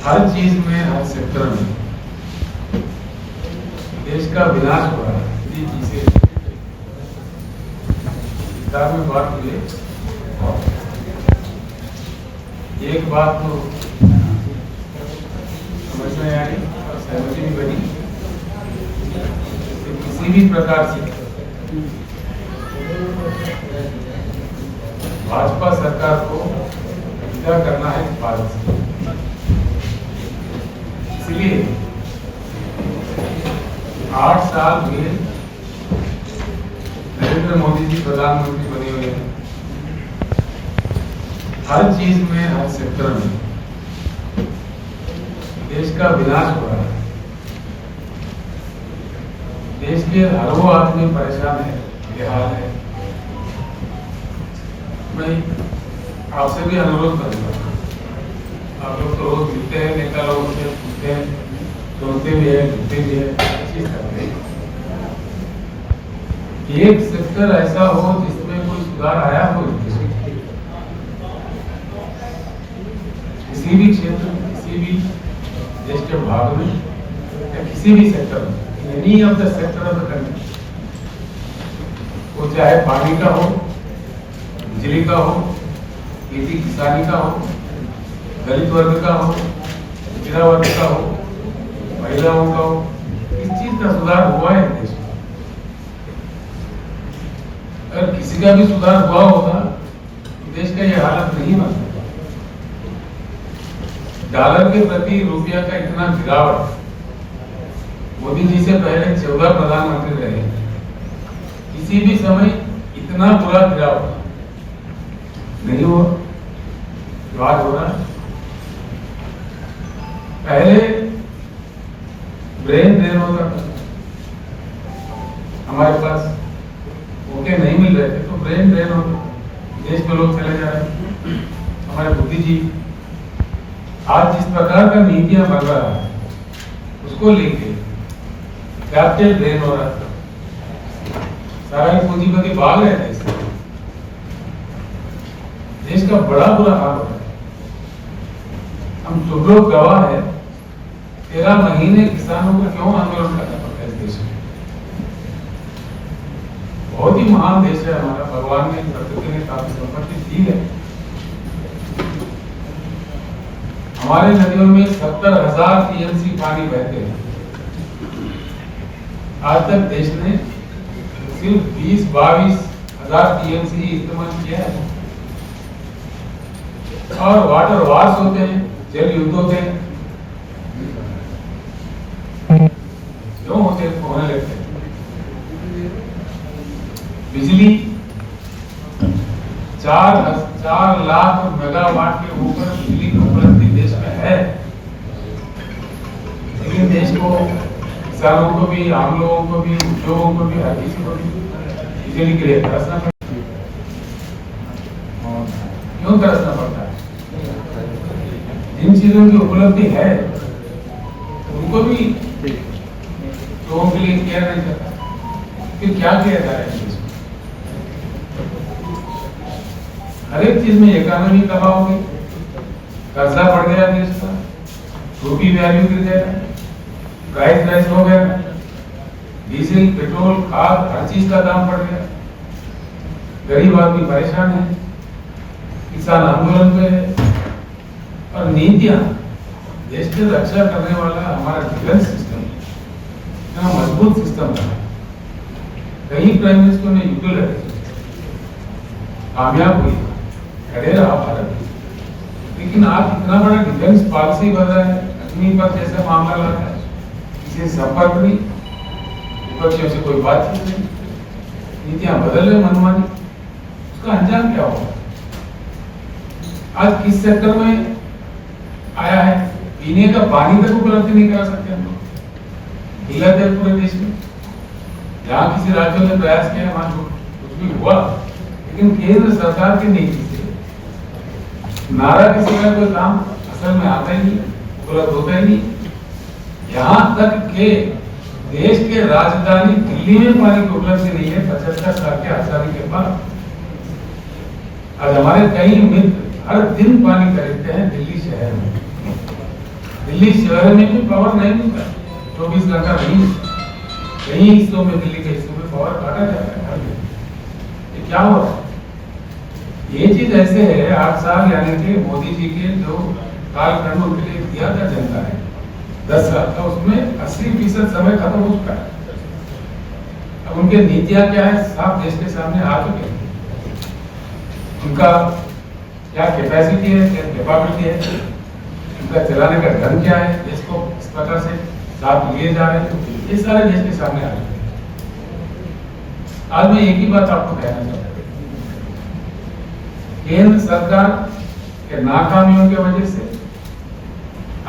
हर चीज में, हर सेक्टर में देश का विनाश हो रहा है। किताब में बात हुई, एक बात तो समझ में आई और सहमति भी बनी कि किसी भी प्रकार से भाजपा सरकार को विदा करना है भारत से। इसलिए 8 साल हुए नरेंद्र मोदी जी प्रधानमंत्री बने हुए हैं। हर चीज में, हर सेक्टर में देश का विनाश हो रहा है। देश के हर वो आदमी परेशान है, बेहाल है। मैं आपसे भी अनुरोध करूंगा, आप लोग तो रोज मिलते हैं, नेता लोगों से पूछते हैं, सुनते भी है, सुनते भी है, चीज करते हैं। एक सेक्टर ऐसा हो जिसमें कोई सुधार आया हो, किसी भी क्षेत्र में, किसी भी देश के भाग में या किसी भी सेक्टर में, any of the sector of the country, वो चाहे पानी का हो, बिजली का हो, खेती किसानी का हो, दलित वर्ग का हो, पिछड़ा वर्ग का हो, महिलाओं का हो, इस चीज का सुधार हुआ है देश में। अगर किसी का भी सुधार हुआ होगा देश का ये हालत नहीं बनता। डॉलर के प्रति रुपया का इतना गिरावट, मोदी जी से पहले 14 प्रधानमंत्री रहे, किसी भी समय इतना बुरा गिरावट नहीं हुआ। बात हो रहा है पहले ब्रेन ड्रेन होता था, हमारे पास मौके नहीं मिल रहे थे तो ब्रेन ड्रेन होता, देश में लोग चले जा रहे हैं। हमारे बुद्धिजीवी आज जिस प्रकार का नीतियां बन रहा है उसको लेके कैपिटल ड्रेन हो रहा था, सारा पूंजीपति भाग रहे थे इससे। देश का बड़ा बुरा हाल हो रहा है। हम सब लोग गवाह है, 13 महीने किसानों को क्यों आंदोलन करना पड़ता है इस देश में। बहुत ही महान देश है हमारा, भगवान ने, प्रकृति ने काफी संपत्ति दी है। हमारे नदियों में 70,000 टीएमसी पानी बहते हैं। आज तक देश ने सिर्फ 20-22 हजार टीएमसी इस्तेमाल किया है। और वाटर वार्स होते हैं, जल युद्ध होते हैं, क्यों होने लगते हैं। बिजली 4 लाख मेगावाट के ऊपर बिजली की उपलब्धि देश में है, लेकिन देश को, किसानों को भी, आम लोगों को भी, उद्योगों को भी, हर किसी को भी बिजली के लिए तरसना पड़ता है। क्यों तरसना पड़ता है? जिन चीजों की उपलब्धि है उनको भी लोगों के लिए किया नहीं जाता, फिर क्या किया जा रहा है? हर एक चीज में इकोनॉमी तबाह हो गई, कर्जा बढ़ गया देश का, रूपी वैल्यू गिर गया, प्राइस राइज हो गया, डीजल, पेट्रोल, खाद, हर चीज का दाम बढ़ गया, गरीब आदमी परेशान है, किसान आंदोलन पे है। और नीतियां, देश की रक्षा करने वाला हमारा डिफेंस सिस्टम इतना मजबूत सिस्टम है, कई प्राइम मिनिस्टर ने युद्ध लड़े, कामयाब हुई, खड़े रहा भारत। लेकिन आज इतना बड़ा डिफेंस पॉलिसी बन रहा है, अग्निपथ जैसा मामला ला रहा है, किसी संपर्क नहीं, विपक्षियों से कोई बातचीत नहीं, नीतियां बदल रहे मनमानी, उसका अंजाम क्या होगा? आज किस सेक्टर में आया है? पीने का पानी तक उपलब्ध नहीं करा सकते हम लोग, हिला थे पूरे देश में। जहाँ किसी राज्यों ने प्रयास किया वहां कुछ भी हुआ, लेकिन केंद्र सरकार की नीति से नारा किसी का कोई काम असल में आता ही नहीं, उपलब्ध होता ही नहीं। यहाँ तक के देश के राजधानी दिल्ली में पानी की उपलब्धि नहीं है 75 साल के आजादी के बाद। आज हमारे कई मित्र हर दिन पानी खरीदते हैं दिल्ली शहर में, दिल्ली शहर में भी पावर नहीं मिलता, 24 घंटा नहीं, कई हिस्सों में, दिल्ली के हिस्सों में पावर काटा जा रहा है। ये क्या हो रहा है? ये चीज ऐसे है, 8 साल यानी कि मोदी जी के जो कालखंड उनके लिए दिया था जनता ने 10 साल का, उसमें 80% समय खत्म हो चुका है। अब उनके नीतियां क्या है, साफ देश के सामने आ चुके हैं। उनका क्या कैपेसिटी है, क्या कैपेबिलिटी है, उनका चलाने का ढंग क्या है, देश को इस प्रकार से साथ लिए जा रहे हैं, ये सारे देश के सामने आ चुके हैं। आज मैं एक ही बात आपको कहना चाहता हूँ, केंद्र सरकार के नाकामियों की वजह से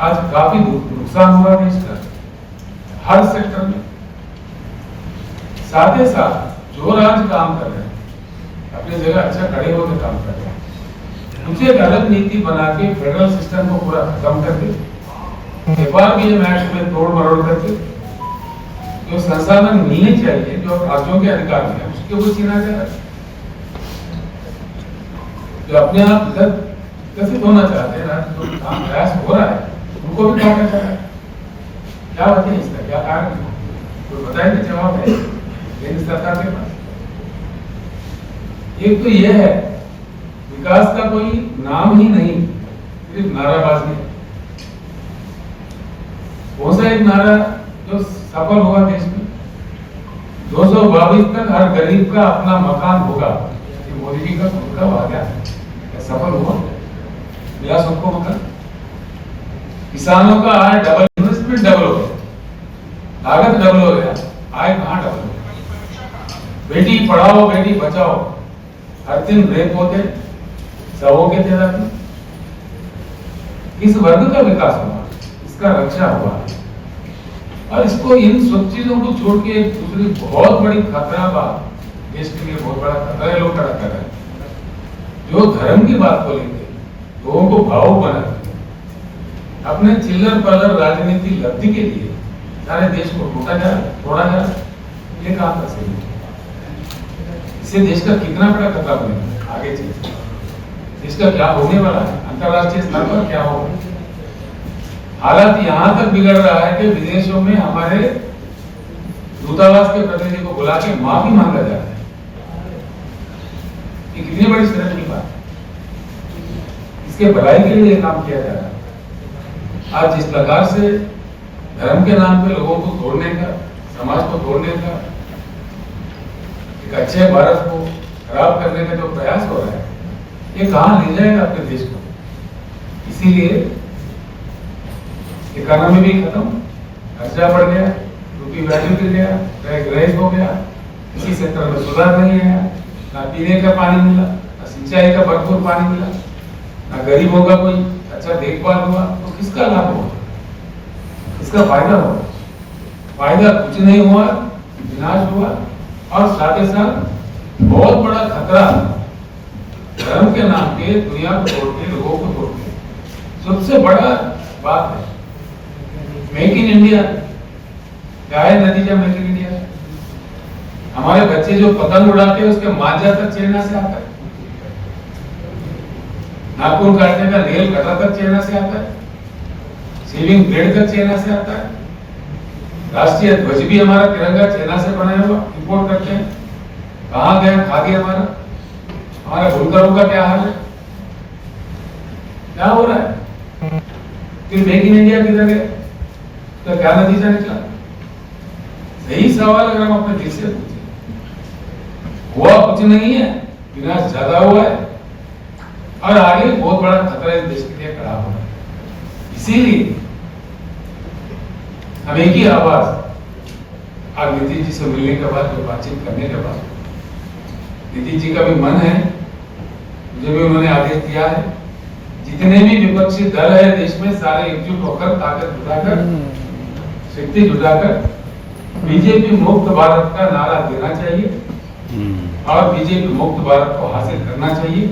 आज काफी नुकसान हुआ देश का हर सेक्टर में। साथ ही साथ जो राज्य काम कर रहे हैं अपनी जगह अच्छा खड़े होकर काम कर रहे हैं, मुझे एक अलग नीति बना के फेडरल सिस्टम को पूरा खत्म करके एक बार भी मैच में तोड़ मरोड़ करके जो संसाधन मिलने चाहिए जो राज्यों के अधिकार में उसके वो छीना जा रहा है। जो अपने आप विकसित होना चाहते हैं, जो काम प्रयास हो रहा है, उनको भी काटा जा रहा है। क्या वजह है इसका, क्या कारण है? तो बताएंगे, जवाब है केंद्र सरकार के पास। एक तो यह है, विकास का कोई नाम ही नहीं, सिर्फ नाराबाजी है। कौन सा एक नारा जो सफल हुआ देश में, 222 तक हर गरीब का अपना मकान होगा, ये मोदी जी का खुद का वादा है, सफल हुआ, मिला सबको मकान। किसानों का आय डबल, इन्वेस्टमेंट डबल हो गया, लागत डबल हो गया, आय कहां डबल हो गया। बेटी पढ़ाओ बेटी बचाओ, हर दिन रेप होते, सबों के थे रात। किस वर्ग का विकास हुआ, इसका रक्षा हुआ, और इसको इन सब चीजों को छोड़ के दूसरी बहुत बड़ी खतरा बात, देश के लिए बहुत बड़ा खतरा है, लोग खड़ा कर रहे हैं। जो धर्म की बात को लेकर लोगों को भावुक बनाते हैं, अपने चिल्लर पल्लर राजनीति लब्धि के लिए सारे देश को टूटा जा तोड़ा जा, ये काम कर सही। इससे देश का कितना बड़ा खतरा बनेगा आगे चल, इसका क्या होने वाला है, अंतरराष्ट्रीय स्तर पर क्या होगा। हालात यहां तक बिगड़ रहा है कि विदेशों में हमारे दूतावास के प्रतिनिधि को बुला के माफी मांगा जा रहा है। ये कितनी बड़ी शर्म की बात है, इसके भलाई के लिए काम किया जा रहा है। आज जिस प्रकार से धर्म के नाम पे लोगों को तोड़ने का, समाज को तोड़ने का, एक अच्छे भारत को खराब करने का जो प्रयास हो रहा है, ये कहां ले जाएगा अपने देश को। इसीलिए इकोनॉमी भी खत्म, खर्चा बढ़ गया, रुपये वैल्यू गिर गया, रैग हो गया, किसी सेक्टर में सुधार नहीं आया, ना पीने का पानी मिला, ना सिंचाई का भरपूर पानी मिला, ना गरीबों का कोई अच्छा देखभाल हुआ, तो किसका लाभ हुआ, किसका फायदा हुआ? फायदा कुछ नहीं हुआ, विनाश हुआ, और साथ ही साथ बहुत बड़ा खतरा धर्म के नाम पे दुनिया को तोड़ के, लोगों को तोड़ के। सबसे बड़ा बात है मेक इन इंडिया। क्या है नतीजा मेक इन इंडिया? हमारे बच्चे जो पतंग उड़ाते हैं उसके मांझा तक चाइना से आता है, नाखून काटने का नेल कटर तक चाइना से आता है, शेविंग ब्लेड तक चाइना से आता है, राष्ट्रीय ध्वज भी हमारा तिरंगा चाइना से बनाया हुआ इंपोर्ट करते हैं। कहां गया खादी हमारा? हमारे बुनकरों का क्या हाल है? क्या हो रहा है? फिर मेक इन इंडिया किधर गया? तो क्या नतीजा निकला? सही सवाल अगर हम अपने दिल से पूछें, हुआ कुछ नहीं है, विनाश ज्यादा हुआ है, और आगे बहुत बड़ा खतरा इस देश के लिए खड़ा हो रहा है। इसीलिए हम एक ही आवाज आज नीतीश जी से मिलने के बाद, जो बातचीत करने के बाद, नीतीश जी का भी मन है, मुझे भी उन्होंने आदेश दिया है, जितने भी विपक्षी दल है देश में सारे एकजुट होकर, ताकत जुटाकर, शक्ति जुटाकर बीजेपी मुक्त भारत का नारा देना चाहिए और बीजेपी मुक्त भारत को हासिल करना चाहिए।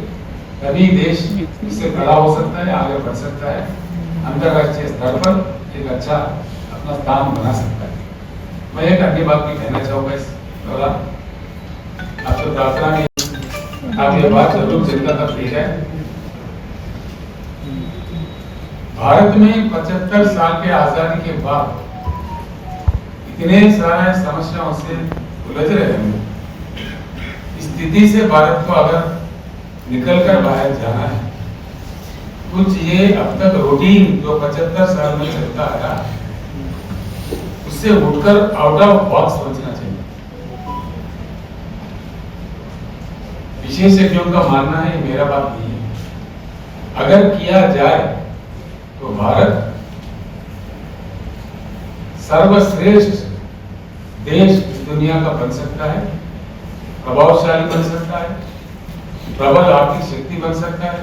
तभी देश इससे खड़ा हो सकता है, आगे बढ़ सकता है, अंतरराष्ट्रीय स्तर पर एक अच्छा अपना स्थान बना सकता है। मैं एक अन्य बात भी कहना चाहूंगा इस दौरान, आपसे प्रार्थना में आप ये बात जरूर जनता तक ले जाए। भारत में 75 साल के आजादी के बाद इतने सारे समस्याओं से उलझ रहे हैं। स्थिति से भारत को अगर निकलकर बाहर जाना है, कुछ ये अब तक रूटीन जो 75 साल में चलता आया उससे उठकर आउट ऑफ बॉक्स सोचना चाहिए। विशेषज्ञों का मानना है, मेरा बात नहीं है, अगर किया जाए तो भारत सर्वश्रेष्ठ देश दुनिया का बन सकता है, प्रभावशाली बन सकता है, प्रबल आर्थिक शक्ति बन सकता है।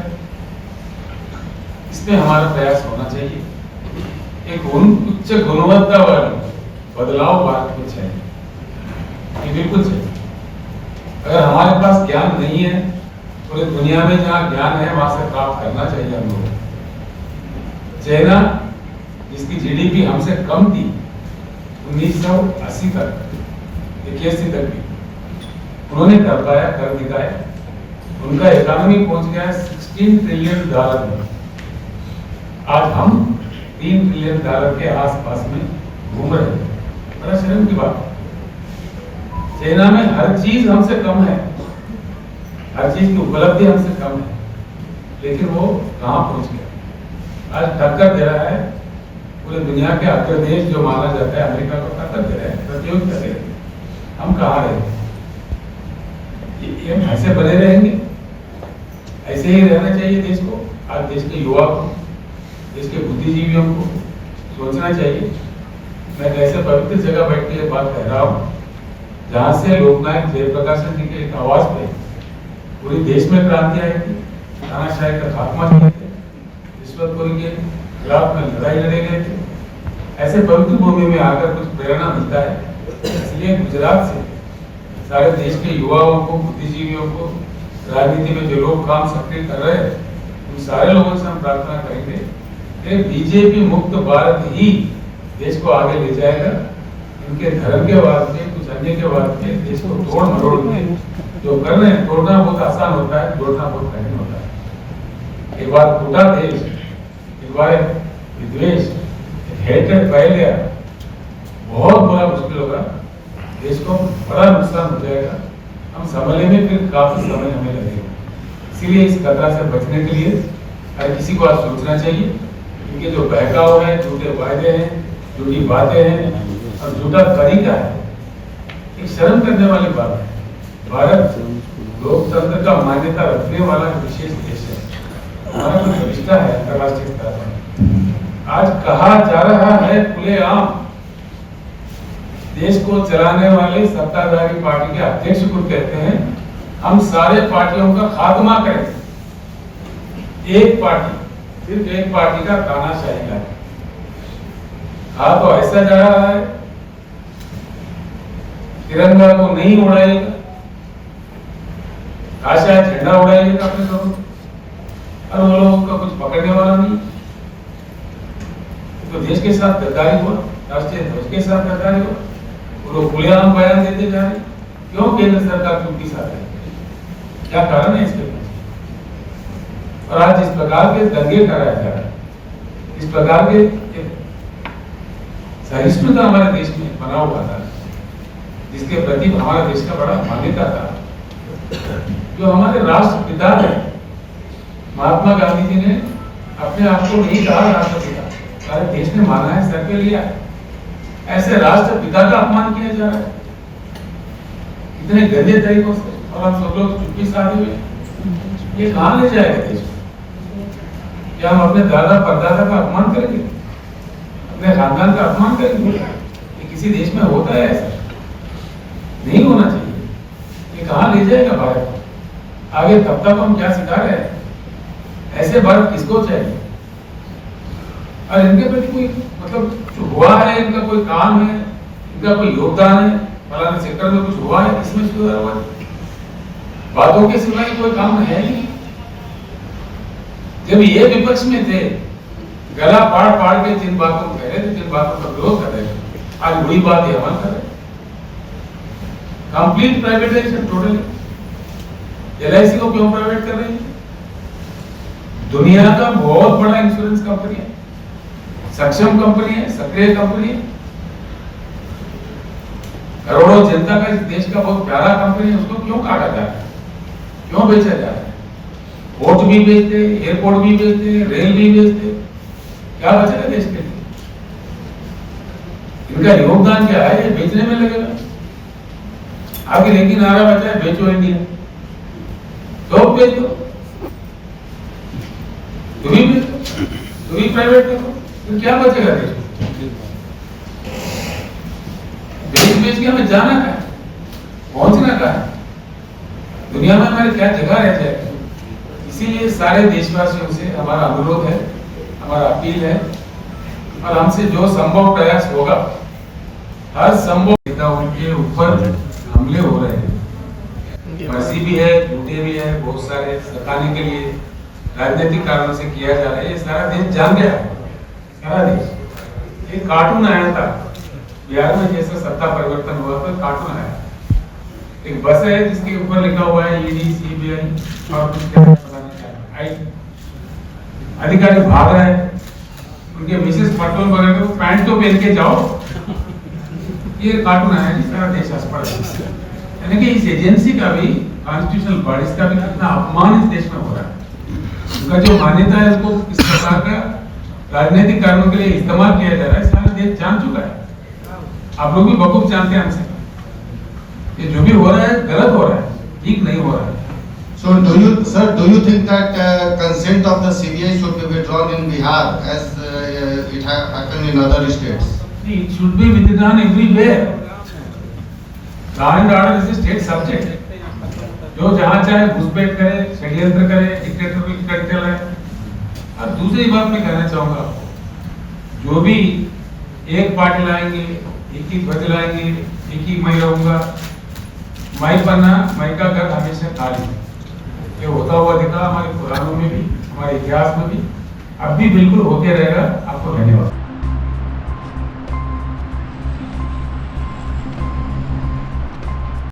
इसमें हमारा प्रयास होना चाहिए। एक उच्च गुणवत्ता वाला बदलाव भारत में चाहिए, ये बिल्कुल चाहिए। अगर हमारे पास ज्ञान नहीं है, पूरी दुनिया में जहाँ ज्ञान है वहां से प्राप्त करना चाहिए हम लोग। चाइना जिसकी जीडीपी हमसे कम थी 1980 तक, 81 तक भी, उन्होंने कर पाया, कर दिखाया। उनका इकोनॉमी पहुंच गया 16 ट्रिलियन डॉलर में। आज हम 3 ट्रिलियन डॉलर के आसपास में घूम रहे हैं। बड़ा शर्म की बात। चाइना में हर चीज हमसे कम है, हर चीज की उपलब्धि हमसे कम है, लेकिन वो कहां पहुंच गया? आज टक्कर दे रहा है पूरे दुनिया के अग्र देश जो माना जाता है, अमेरिका को टक्कर दे रहा है, प्रतियोगिता दे रहे हैं। हम कहाँ रहे? ये ऐसे बने रहेंगे? ऐसे ही रहना चाहिए देश को। आज देश के युवा को, देश के बुद्धिजीवियों को सोचना चाहिए। मैं ऐसे पवित्र जगह बैठ के बात कह रहा हूँ जहाँ से लोकनायक जयप्रकाश जी के एक आवाज पे पूरे देश में क्रांति आई थी, तानाशाही का खात्मा किया थे, रिश्वतखोरी के खिलाफ में लड़ाई लड़े गए थे। ऐसे पवित्र भूमि में आकर कुछ प्रेरणा मिलता है। इसलिए गुजरात से सारे देश के युवाओं को, बुद्धिजीवियों को, राजनीति में जो लोग काम सक्रिय कर रहे हैं, उन सारे लोगों से हम प्रार्थना करेंगे कि बीजेपी मुक्त भारत ही देश को आगे ले जाएगा। उनके धर्म के वास्ते, कुछ अन्य के वास्ते देश को तोड़ मरोड़ के जो कर रहे हैं, तोड़ना बहुत आसान होता है, जोड़ना बहुत कठिन होता है। एक बार टूटा देश, एक बार विद्वेष, हेटेड फैल गया, बहुत बड़ा मुश्किल होगा, देश को बड़ा नुकसान हो जाएगा। हम संभलने में फिर काफी समय हमें लगेगा। इसीलिए इस खतरा से बचने के लिए हर किसी को आज सोचना चाहिए। इनके जो बहकाव है, झूठे वायदे हैं, झूठी बातें हैं और झूठा तरीका है, एक शर्म करने वाली बात है। भारत लोकतंत्र का मान्यता रखने वाला विशेष देश है। हमारा कुछ रिश्ता है अंतर्राष्ट्रीय स्तर पर। आज कहा जा रहा है खुलेआम, देश को चलाने वाले सत्ताधारी पार्टी के अध्यक्ष को कहते हैं हम सारे पार्टियों का खात्मा करेंगे। एक पार्टी, सिर्फ एक पार्टी का तानाशाही है। कहा तो ऐसा जा रहा है तिरंगा को नहीं उड़ाएगा, आशा झंडा उड़ाएगा अपने लोगों, और वो लोगों का कुछ पकड़ने वाला नहीं। तो देश के साथ गद्दारी हुआ, राष्ट्रीय ध्वज के साथ गद्दारी हुआ। वो लोग खुलेआम बयान देते जा रहे। क्यों केंद्र सरकार चुप्पी साध है? क्या कारण है इसके पीछे? और आज इस प्रकार के दंगे कराए जा रहे हैं, इस प्रकार के सहिष्णुता हमारे देश में बना हुआ था, जिसके प्रति हमारा देश का बड़ा मान्यता था। जो हमारे राष्ट्रपिता है, महात्मा गांधी जी ने अपने आप को नहीं कहा राष्ट्रपिता, सारे देश ने माना है, सर पे लिया। ऐसे राष्ट्रपिता का अपमान किया जा रहा है इतने गंदे तरीकों से, और हम सब लोग चुप्पी साधे हुए। ये कहां ले जाएगा देश को? क्या हम अपने दादा परदादा का अपमान करेंगे, अपने खानदान का अपमान करेंगे? ये किसी देश में होता है? ऐसा नहीं होना चाहिए। ये कहां ले जाएगा भारत आगे? तब तक हम क्या सिखा रहे हैं? ऐसे भारत किसको चाहिए? और इनके प्रति कोई मतलब जो हुआ है, इनका कोई काम है, इनका कोई योगदान है, फलाने सेक्टर में कुछ हुआ है, इसमें सुधार हुआ है, बातों के सिवाय कोई काम है नहीं। जब ये विपक्ष में थे, गला फाड़ फाड़ के जिन बातों को कह रहे थे, जिन बातों का विरोध कर रहे थे, आज वही बात ये अमल कर रहे। Complete privatisation totally. LIC को क्यों प्राइवेट कर रहे हैं? दुनिया का बहुत बड़ा इंश्योरेंस कंपनी है, सक्षम कंपनी है, सक्रिय कंपनी है, करोड़ों जनता का इस देश का बहुत प्यारा कंपनी है, उसको क्यों काटा जा रहा है, क्यों बेचा जा रहा है? पोर्ट भी बेचते, एयरपोर्ट भी बेचते, रेल भी बेचते, क्या बचेगा देश के लिए? इनका योगदान क्या है? ये बेचने में लगेगा। आगे लेकिन नारा बचा है बेचो इंडिया, तो बेचो, तुम ही बेचो, तुम ही प्राइवेट करो, तो क्या बचेगा देश में? बेच के हमें जाना कहाँ है, पहुंचना कहाँ है, दुनिया में हमारी क्या जगह रह जाएगी? इसीलिए सारे देशवासियों से हमारा अनुरोध है, हमारा अपील है, और हमसे जो संभव प्रयास होगा, हर संभव उनके ऊपर हमले हो रहे हैं, फर्जी भी है, झूठे भी है, बहुत सारे सताने के लिए राजनीतिक कारणों से किया जा रहा है। ये सारा देश जान गया, सारा देश। एक कार्टून आया था बिहार में, जैसे सत्ता परिवर्तन हुआ था, कार्टून आया, एक बस है जिसके ऊपर लिखा हुआ है ईडी, सीबीआई और कुछ पता नहीं क्या, अधिकारी भाग रहे हैं, उनके मिसेस पेट्रोल वगैरह को पैंट तो पहन के जाओ। ये कार्टून आया जी, सारा देश हंस पड़ा। यानी कि इस एजेंसी का भी, कॉन्स्टिट्यूशनल बॉडीज का भी कितना अपमान इस देश में हो रहा है। उनका जो मान्यता है उसको किस प्रकार का राजनीतिक कारणों के लिए इस्तेमाल किया जा रहा है, सारा देश जान चुका है। आप लोग भी बखूब जानते हैं हमसे, ये जो भी हो रहा है गलत हो रहा है, ठीक नहीं हो रहा है। So do you think that consent of the CBI should be withdrawn in Bihar as it happened in other states? It should be withdrawn everywhere. Law and order is a state subject. जो जहाँ चाहे घुसपैठ करे, षड्यंत्र करे, dictatorship करते रहे। और दूसरी बात मैं कहना चाहूँगा, जो भी एक पार्टी लाएंगे, एक ही ध्वज लाएंगे, एक ही मैं रहूँगा, मैं बनना, मैं का घर हमेशा खाली। ये होता हुआ दिखा हमारे पुराणों में भी, हमारे इतिहास में भी, अब भी बिल्कुल होते रहेगा। आपको धन्यवाद।